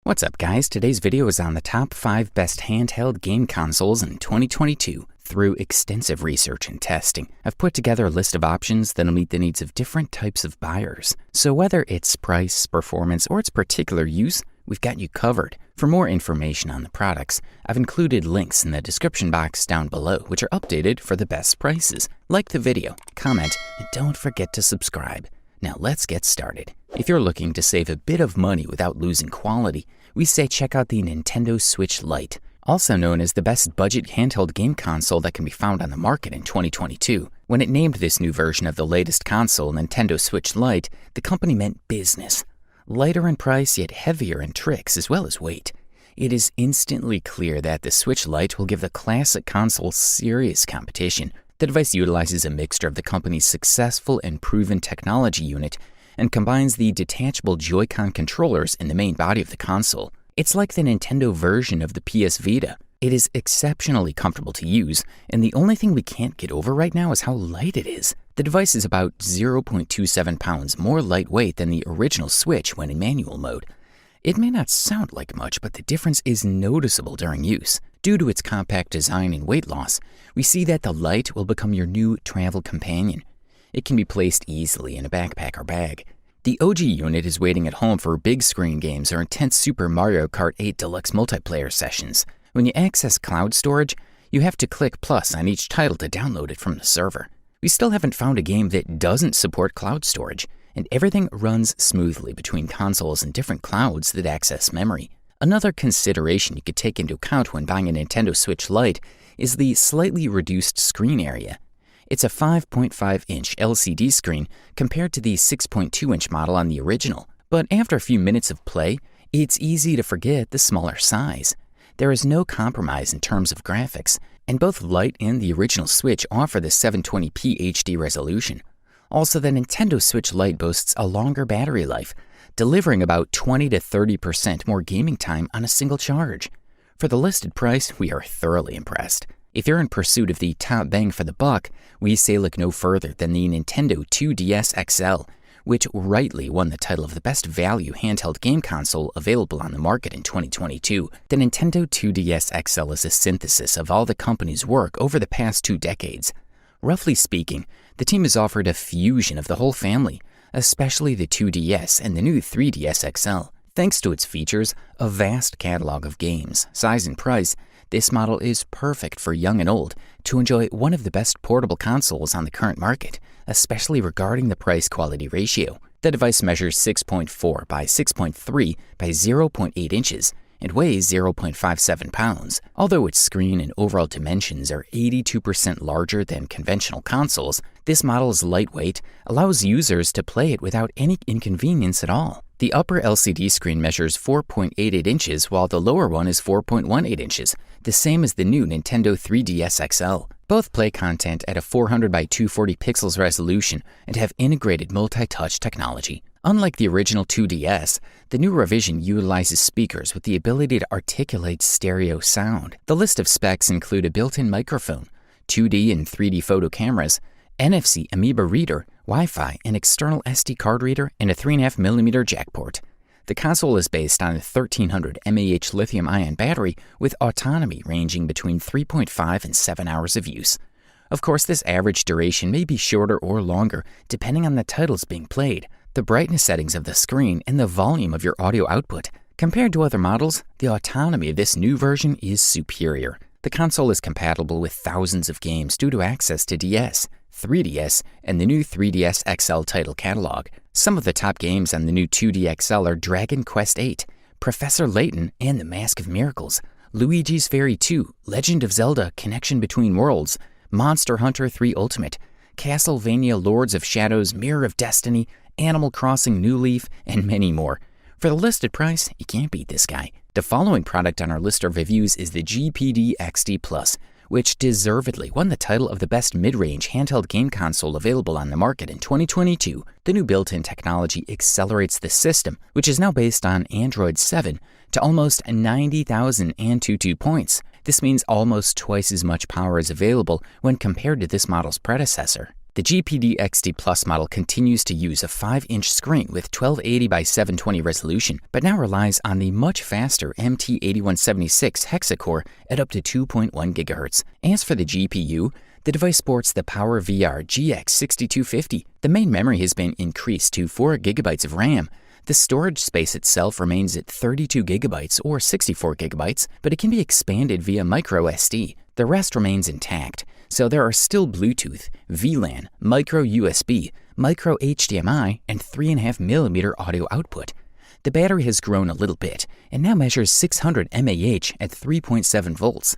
What's up guys, today's video is on the top 5 best handheld game consoles in 2022. Through extensive research and testing, I've put together a list of options that'll meet the needs of different types of buyers. So whether it's price, performance, or its particular use, we've got you covered. For more information on the products, I've included links in the description box down below, which are updated for the best prices. Like the video, comment, and don't forget to subscribe. Now let's get started. If you're looking to save a bit of money without losing quality, we say check out the Nintendo Switch Lite, also known as the best budget handheld game console that can be found on the market in 2022. When it named this new version of the latest console Nintendo Switch Lite, the company meant business. Lighter in price, yet heavier in tricks as well as weight. It is instantly clear that the Switch Lite will give the classic console serious competition. The device utilizes a mixture of the company's successful and proven technology unit and combines the detachable Joy-Con controllers in the main body of the console. It's like the Nintendo version of the PS Vita. It is exceptionally comfortable to use, and the only thing we can't get over right now is how light it is. The device is about 0.27 pounds more lightweight than the original Switch when in manual mode. It may not sound like much, but the difference is noticeable during use. Due to its compact design and weight loss, we see that the Lite will become your new travel companion. It can be placed easily in a backpack or bag. The OG unit is waiting at home for big screen games or intense Super Mario Kart 8 Deluxe multiplayer sessions. When you access cloud storage, you have to click plus on each title to download it from the server. We still haven't found a game that doesn't support cloud storage, and everything runs smoothly between consoles and different clouds that access memory. Another consideration you could take into account when buying a Nintendo Switch Lite is the slightly reduced screen area. It's a 5.5-inch LCD screen compared to the 6.2-inch model on the original, but after a few minutes of play, it's easy to forget the smaller size. There is no compromise in terms of graphics, and both Lite and the original Switch offer the 720p HD resolution. Also, the Nintendo Switch Lite boasts a longer battery life, delivering about 20 to 30% more gaming time on a single charge. For the listed price, we are thoroughly impressed. If you're in pursuit of the top bang for the buck, we say look no further than the Nintendo 2DS XL, which rightly won the title of the best value handheld game console available on the market in 2022. The Nintendo 2DS XL is a synthesis of all the company's work over the past 2 decades. Roughly speaking, the team has offered a fusion of the whole family, especially the 2DS and the new 3DS XL. Thanks to its features, a vast catalog of games, size and price, this model is perfect for young and old to enjoy one of the best portable consoles on the current market, especially regarding the price-quality ratio. The device measures 6.4 by 6.3 by 0.8 inches and weighs 0.57 pounds. Although its screen and overall dimensions are 82% larger than conventional consoles, this model's lightweight allows users to play it without any inconvenience at all. The upper LCD screen measures 4.88 inches while the lower one is 4.18 inches, the same as the new Nintendo 3DS XL. Both play content at a 400 by 240 pixels resolution and have integrated multi-touch technology. Unlike the original 2DS, the new revision utilizes speakers with the ability to articulate stereo sound. The list of specs include a built-in microphone, 2D and 3D photo cameras, NFC Amoeba reader, Wi-Fi, an external SD card reader, and a 3.5mm jack port. The console is based on a 1300 mAh lithium-ion battery with autonomy ranging between 3.5 and 7 hours of use. Of course, this average duration may be shorter or longer depending on the titles being played, the brightness settings of the screen, and the volume of your audio output. Compared to other models, the autonomy of this new version is superior. The console is compatible with thousands of games due to access to DS, 3DS, and the new 3DS XL title catalog. Some of the top games on the new 2D XL are Dragon Quest VIII, Professor Layton and the Mask of Miracles, Luigi's Fairy 2, Legend of Zelda Connection Between Worlds, Monster Hunter 3 Ultimate, Castlevania Lords of Shadows Mirror of Destiny, Animal Crossing New Leaf, and many more. For the listed price, you can't beat this guy. The following product on our list of reviews is the GPD XD Plus, which deservedly won the title of the best mid-range handheld game console available on the market in 2022. The new built-in technology accelerates the system, which is now based on Android 7, to almost 90,000 Antutu points. This means almost twice as much power is available when compared to this model's predecessor. The GPD XD Plus model continues to use a 5-inch screen with 1280 by 720 resolution, but now relies on the much faster MT8176 hexa-core at up to 2.1 GHz. As for the GPU, the device sports the PowerVR GX6250. The main memory has been increased to 4 GB of RAM. The storage space itself remains at 32 GB or 64 GB, but it can be expanded via microSD. The rest remains intact, so there are still Bluetooth, VLAN, micro USB, micro HDMI, and 3.5mm audio output. The battery has grown a little bit and now measures 600 mAh at 3.7 volts.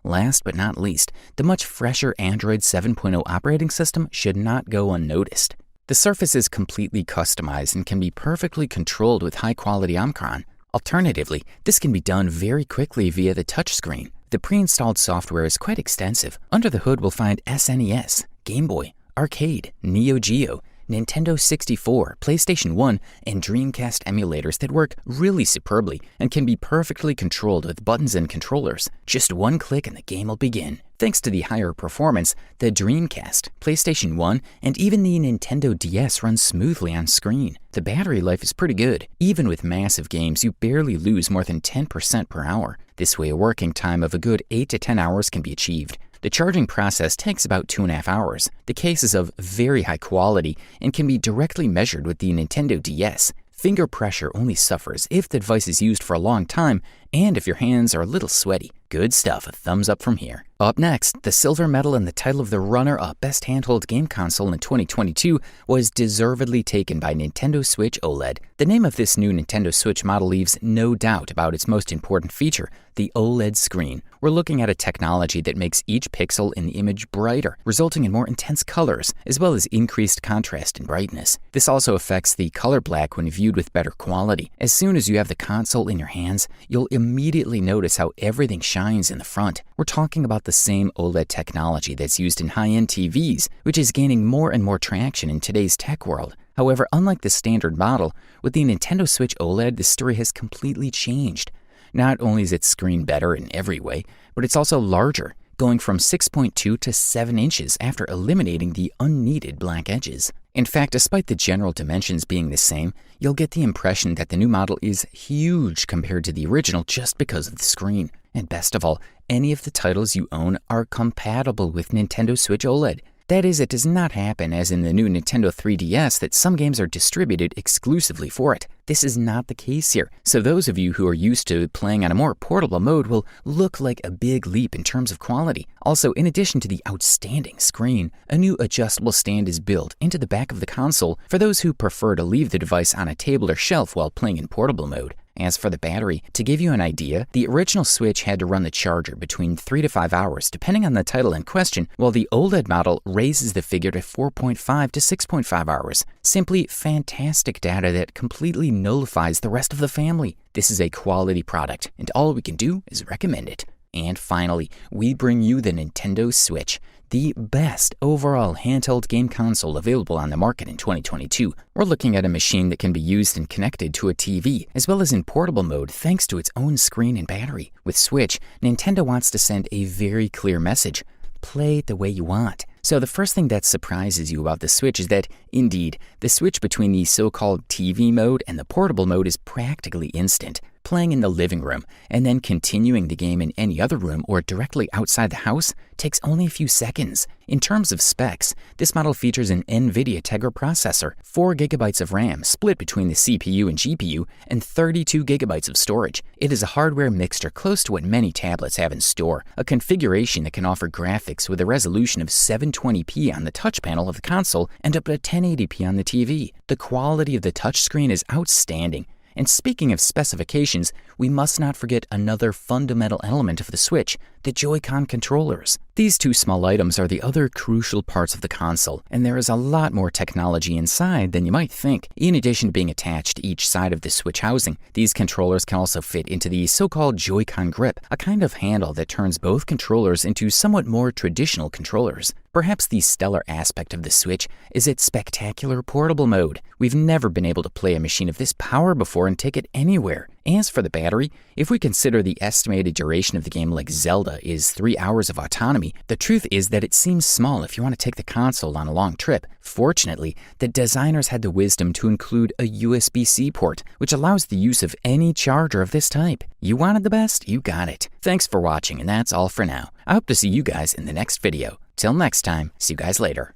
Last but not least, the much fresher Android 7.0 operating system should not go unnoticed. The surface is completely customized and can be perfectly controlled with high-quality Omicron. Alternatively, this can be done very quickly via the touchscreen. The pre-installed software is quite extensive. Under the hood, we'll find SNES, Game Boy, Arcade, Neo Geo, Nintendo 64, PlayStation 1, and Dreamcast emulators that work really superbly and can be perfectly controlled with buttons and controllers. Just one click and the game will begin. Thanks to the higher performance, the Dreamcast, PlayStation 1, and even the Nintendo DS run smoothly on screen. The battery life is pretty good. Even with massive games, you barely lose more than 10% per hour. This way, a working time of a good 8 to 10 hours can be achieved. The charging process takes about 2.5 hours. The case is of very high quality and can be directly measured with the Nintendo DS. Finger pressure only suffers if the device is used for a long time and if your hands are a little sweaty. Good stuff, a thumbs up from here. Up next, the silver medal and the title of the runner-up Best Handheld Game Console in 2022 was deservedly taken by Nintendo Switch OLED. The name of this new Nintendo Switch model leaves no doubt about its most important feature, the OLED screen. We're looking at a technology that makes each pixel in the image brighter, resulting in more intense colors, as well as increased contrast and brightness. This also affects the color black when viewed with better quality. As soon as you have the console in your hands, you'll immediately notice how everything shines in the front. We're talking about the same OLED technology that's used in high-end TVs, which is gaining more and more traction in today's tech world. However, unlike the standard model, with the Nintendo Switch OLED, the story has completely changed. Not only is its screen better in every way, but it's also larger, going from 6.2 to 7 inches after eliminating the unneeded black edges. In fact, despite the general dimensions being the same, you'll get the impression that the new model is huge compared to the original just because of the screen. And best of all, any of the titles you own are compatible with Nintendo Switch OLED. That is, it does not happen as in the new Nintendo 3DS that some games are distributed exclusively for it. This is not the case here, so those of you who are used to playing on a more portable mode will look like a big leap in terms of quality. Also, in addition to the outstanding screen, a new adjustable stand is built into the back of the console for those who prefer to leave the device on a table or shelf while playing in portable mode. As for the battery, to give you an idea, the original Switch had to run the charger between 3 to 5 hours depending on the title in question, while the OLED model raises the figure to 4.5 to 6.5 hours. Simply fantastic data that completely nullifies the rest of the family. This is a quality product, and all we can do is recommend it. And finally, we bring you the Nintendo Switch, the best overall handheld game console available on the market in 2022. We're looking at a machine that can be used and connected to a TV, as well as in portable mode thanks to its own screen and battery. With Switch, Nintendo wants to send a very clear message. Play it the way you want. So the first thing that surprises you about the Switch is that, indeed, the switch between the so-called TV mode and the portable mode is practically instant. Playing in the living room and then continuing the game in any other room or directly outside the house takes only a few seconds. In terms of specs, this model features an NVIDIA Tegra processor, 4 GB of RAM split between the CPU and GPU, and 32 GB of storage. It is a hardware mixture close to what many tablets have in store, a configuration that can offer graphics with a resolution of 720p on the touch panel of the console and up to 1080p on the TV. The quality of the touchscreen is outstanding. And speaking of specifications, we must not forget another fundamental element of the Switch, the Joy-Con controllers. These two small items are the other crucial parts of the console, and there is a lot more technology inside than you might think. In addition to being attached to each side of the Switch housing, these controllers can also fit into the so-called Joy-Con grip, a kind of handle that turns both controllers into somewhat more traditional controllers. Perhaps the stellar aspect of the Switch is its spectacular portable mode. We've never been able to play a machine of this power before and take it anywhere. As for the battery, if we consider the estimated duration of the game like Zelda is 3 hours of autonomy, the truth is that it seems small if you want to take the console on a long trip. Fortunately, the designers had the wisdom to include a USB-C port, which allows the use of any charger of this type. You wanted the best, you got it. Thanks for watching, and that's all for now. I hope to see you guys in the next video. Till next time, see you guys later.